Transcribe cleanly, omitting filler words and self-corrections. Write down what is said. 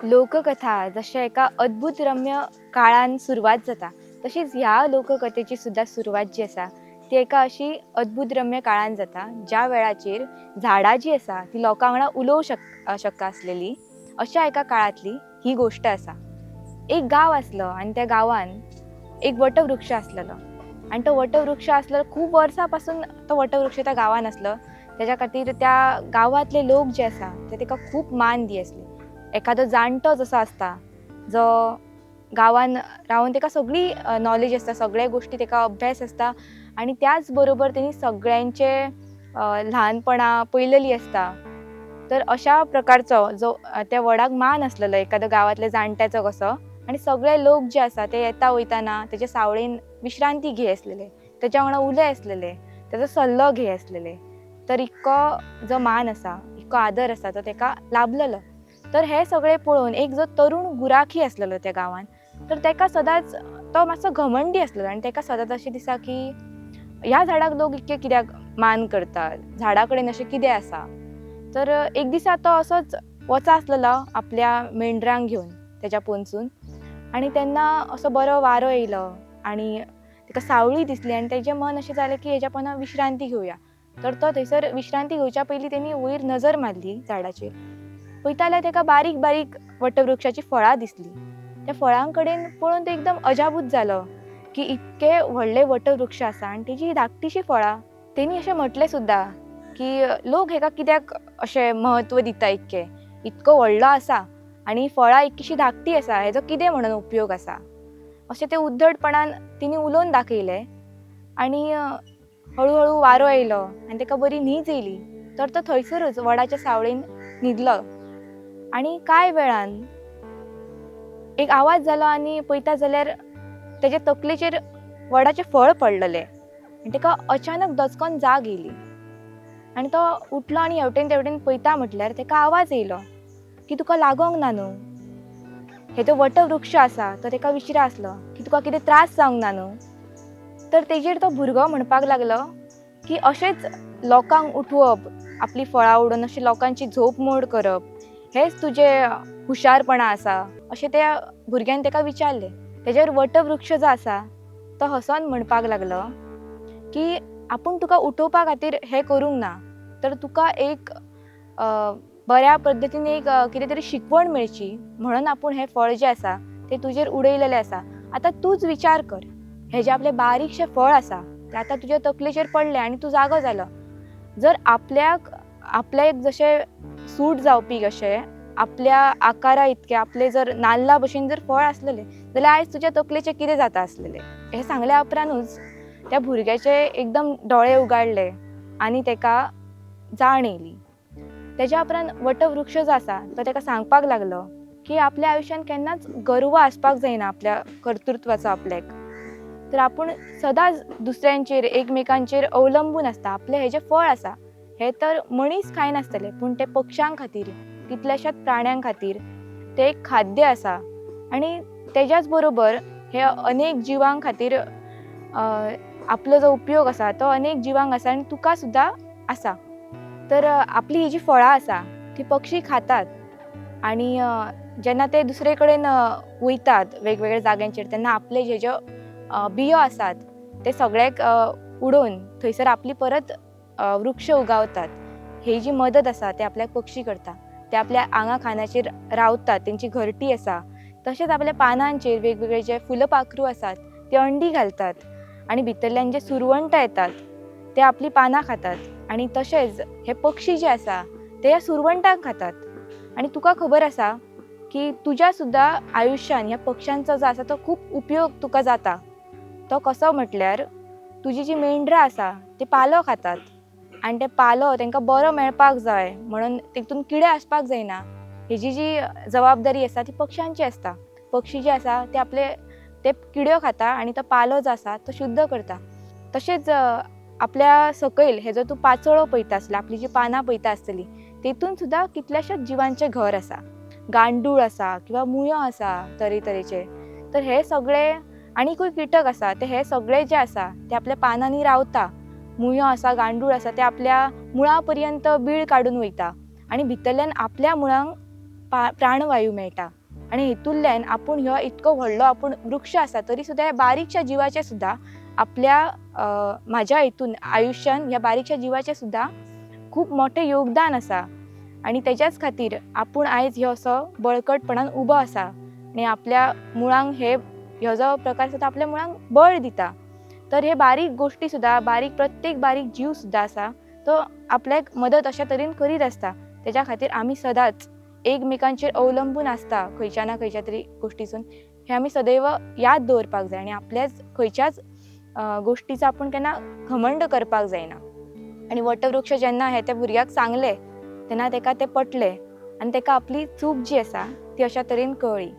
लोककथा जशा एका अद्भुतरम्य काळान सुरवात जाता तशीच ह्या लोककथेची सुद्धा सुरवात जी आसा ती एका अशी अद्भुतरम्य काळान जाता ज्या वेळाचेर झाडां जी आसा ती लोकां वांगडा उलोवंक शक्य आसलेली अशा एका काळांतली ही गोष्ट आसा। एक गांव आसलो आनी त्या गांवान एक वटवृक्ष आसलेलो आनी तो वटवृक्ष आसलो खूब वर्सां पासून तो वटवृक्ष त्या गांवान आसलो। त्याच्या खातीर त्या गांवांतले लोक जे आसा ते ताका खूब मान दी आसले। एखादो जाणटो जसो आसता जो गांवान रावन ताका सगळी नॉलेज आसता, सगळे गोष्टी ताका अभ्यास आसता आनी त्याच बरोबर तेणी सगळ्यांचे ल्हानपणां पळयलेली आसता। तर अशा प्रकारचो जो त्या वडाक मान आसलेलो एखाद्या गांवांतल्या जाणट्याचो कसो आनी सगळे लोक जे आसा ते येता वयताना तेजे सावळेन विश्रांती घेय आसलेले, तेच्या वांगडा उलय आसलेले, तेजो सल्लो घेय आसलेले। तर इतको जो मान आसा, इतको आदर आसा तो ताका लाभलेलो। तर हे सगळे पळोवन एक जो तरुण गुराखी आसलेलो त्या गांवान, तर ताका सदांच तो मातसो घमंडी आसलेलो आनी ताका सदांच अशें दिसा की ह्या झाडाक लोक इतके कित्याक मान करतात, झाडा कडेन अशें कितें आसा। तर एक दिसा तो असोच वचा आसलेलो आपल्या मेंढरांक घेवन तेच्या पोंदसून आनी तेन्ना असो बरो वारो येयलो आनी ताका सावळी दिसली आनी तेजें मन अशें जालें की हेज्या पोंदा विश्रांती घेवया। तर तो थंयसर विश्रांती घेवच्या पयलीं तेणी वयर नजर मारली झाडाचेर, पळयता जाल्यार ताका बारीक बारीक वटवृक्षाची फळां दिसली। त्या फळां कडेन पळोवन तो एकदम अजापूत जालो की इतके व्हडले वटवृक्ष आसा आनी तेजी धाकटीशी फळां। तेणी अशें म्हटलें सुद्दां की लोक हेका कित्याक अशें महत्व दिता, इतको व्हडलो आसा आनी फळां इतकीशी धाकटी आसा, हेजो कितें म्हणून उपयोग आसा। अशें ते उद्धटपणान तिणी उलोवन दाखयलें आनी हळू हळू वारो येयलो आनी ताका बरी न्हीद येयली। तर तो थंयसरूच वडाच्या सावळेन न्हिदलो आनी कांय वेळान एक आवाज जालो आनी पळयता जाल्यार तेजे तकलेचेर वडाचें फळ पडलेलें आनी ताका अचानक दचकोन जाग येयली आनी तो उठलो आनी हेवटेन तेवटेन पळयता म्हटल्यार ताका आवाज येयलो की तुका लागोंक ना न्हू। हे जो वटवृक्ष आसा तो ताका विचारलो की तुका कितें त्रास जावंक ना न्हू। तर तेजेर तो भुरगो म्हणपाक लागलो की अशेंच लोकांक उठवप, आपली फळां उडोवन अशें लोकांची झोप मोड करप हेच तुजें हुशारपणां आसा, अशें त्या भुरग्यान ताका विचारलें। तेजेर वटवृक्ष जो आसा तो हसोन म्हणपाक लागलो की आपूण तुका उठोवपा खातीर हें करूंक ना, तर तुका एक बऱ्या पद्दतीन एक कितें तरी शिकवण मेळची म्हणून आपूण हें फळ जें आसा तें तुजेर उडयलेलें आसा। आतां तूंच विचार कर, हे जे आपले बारीकशें फळ आसा तें आतां तुज्या तकलेचेर पडलें आनी तूं जागो जालो। जर आपल्याक जशें सूट जावपी अशें आपल्या आकारा इतके आपले जर नाल्ला भशेन जर फळ आसलेलें जाल्यार आयज तुज्या तकलेचें कितें जाता आसलेलें। हें सांगल्या उपरांतूच त्या भुरग्याचे एकदम दोळे उगाडले आनी ताका जाण येयली। तेज्या उपरांत वटवृक्ष जो आसा तो ताका सांगपाक लागलो की आपल्या आयुश्यान केन्नाच गर्व आसपाक जायना आपल्या कर्तृत्वाचो आपल्याक। तर आपूण सदांच दुसऱ्यांचेर एकमेकांचेर अवलंबून आसता। आपलें हें जें फळ आसा हें तर मनीस खायनासतले पूण ते पक्ष्यां खातीर, कितल्याशाच प्राण्यां खातीर तें एक खाद्य आसा आनी तेज्याच बरोबर हे अनेक जिवां खातीर आपलो जो उपयोग आसा तो अनेक जिवांक आसा आनी तुका सुद्दां आसा। तर आपली ही जी फळां आसा ती पक्षी खातात आनी जेन्ना ते दुसरे कडेन वयतात वेगवेगळ्या जाग्यांचेर तेन्ना आपले जे ज्यो बियो आसात ते सगळ्याक उडोवन थंयसर आपली परत वृक्ष उगावतात। ही जी मदत आसा ते आपल्याक पक्षी करता, ते आपल्या आंगा खांद्याचेर रावतात, तेंची घरटी आसा। तशेंच आपल्या पानांचेर वेगवेगळे जे फुलपाखरू आसात ते अंडी घालतात आनी भितरल्यान जे सुरवंटां येतात ते आपली पानां खातात आनी तशेंच हे पक्षी जे आसा ते ह्या सुरवंटांक खातात। आनी तुका खबर आसा की तुज्या सुद्दां आयुश्यान ह्या पक्ष्यांचो जो आसा तो खूब उपयोग तुका जाता। तो कसो म्हटल्यार तुजी जी मेंढरां आसा ती पालो खातात आनी ते पालो तांकां बरो मेळपाक जाय म्हणून तितून किडे आसपाक जायना, हेजी जी जबाबदारी आसा ती पक्ष्यांची आसता। पक्षी जे आसा ते किड्यो खाता आनी तो पालो जो आसा तो शुद्ध करता। तशेंच आपल्या सकयल हे जो तूं पाचोळो पळयता आसला, आपली जी पानां पळयता आसतली तेतून सुद्दां कितल्याशाच जिवांचें घर आसा। गांडूळ आसा किंवा मुयो आसा तरेतरेचे। तर हे सगळे आनीकूय किटक आसा ते हे सगळे जे आसा ते आपल्या पानांनी रावता। मुयो आसा, गांडूळ आसा ते आपल्या मुळां पर्यंत बीळ काडून वयता आनी भितरल्यान आपल्या मुळांक प्राणवायू मेळटा आनी हेतूंतल्यान आपूण ह्यो इतको व्हडलो आपूण वृक्ष आसा तरी सुद्दां ह्या बारीकशा जिवाचें सुद्दां आपल्या म्हाज्या हितून आयुश्यान ह्या बारीकशा जिवाचें सुद्दां खूब मोठें योगदान आसा आनी तेच्याच खातीर आपूण आयज ह्यो असो बळकटपणान उबो आसा आनी आपल्या मुळांक ह्यो जो प्रकार आसा तो आपल्या मुळांक बळ दिता. तर हे बारीक गोश्टी सुद्दां प्रत्येक बारीक जीव सुद्दां आसा तो आपल्याक मदत अशा तरेन करीत आसता. तेच्या खातीर आमी सदांच एकमेकांचेर अवलंबून आसता खंयच्या ना खंयच्या तरी गोश्टीसून हे आमी सदैव याद दवरपाक जाय आनी आपल्याच खंयच्याच गोश्टीचो आपूण केन्ना घमंड करपाक जायना. आनी वटवृक्ष जेन्ना हे त्या भुरग्याक सांगलें तेन्ना तेका तें पटलें आनी तेका आपली चूक जी आसा ती अशा तरेन कळ्ळी.